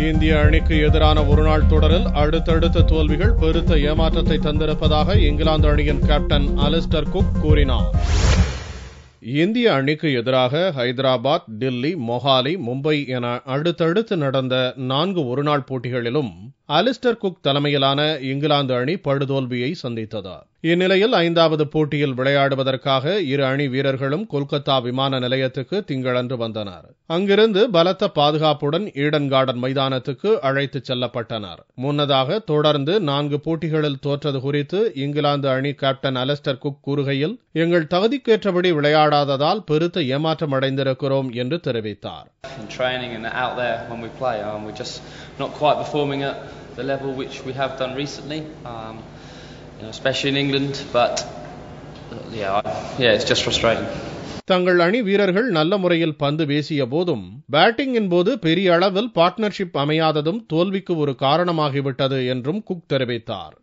இந்திய அணிக்கு எதிரான ஒருநாள் தொடரில் அடுத்தடுத்த தோல்விகள் பெருத்த ஏமாற்றத்தை தந்திருப்பதாக இங்கிலாந்து அணியின் கேப்டன் அலிஸ்டர் குக் கூறினார். இந்திய அணிக்கு எதிராக ஹைதராபாத், டில்லி, மொஹாலி, மும்பை என அடுத்தடுத்து நடந்த 4 ஒருநாள் போட்டிகளிலும் அலிஸ்டர் குக் தலைமையிலான இங்கிலாந்து அணி படுதோல்வியை சந்தித்தது. இந்நிலையில் 5வது போட்டியில் விளையாடுவதற்காக இரு அணி வீரர்களும் கொல்கத்தா விமான நிலையத்துக்கு திங்களன்று வந்தனர். அங்கிருந்து பலத்த பாதுகாப்புடன் ஈடன் கார்டன் மைதானத்துக்கு அழைத்துச் செல்லப்பட்டனர். முன்னதாக தொடர்ந்து 4 போட்டிகளில் தோற்றது குறித்து இங்கிலாந்து அணி கேப்டன் அலிஸ்டர் குக் கூறுகையில், எங்கள் தகுதிக்கேற்றபடி விளையாடாததால் பெருத்த ஏமாற்றம் அடைந்திருக்கிறோம் என்று தெரிவித்தார். The level which we have done recently, especially in England, but it's just frustrating. தங்கள் அணி வீரர்கள் நல்ல முறையில் பந்து வீசிய போதும் பேட்டிங்கின் போது பெரிய அளவில் பார்ட்னர்ஷிப் அமையாததும் தோல்விக்கு ஒரு காரணமாகிவிட்டது என்றும் குக் தெரிவித்தார்.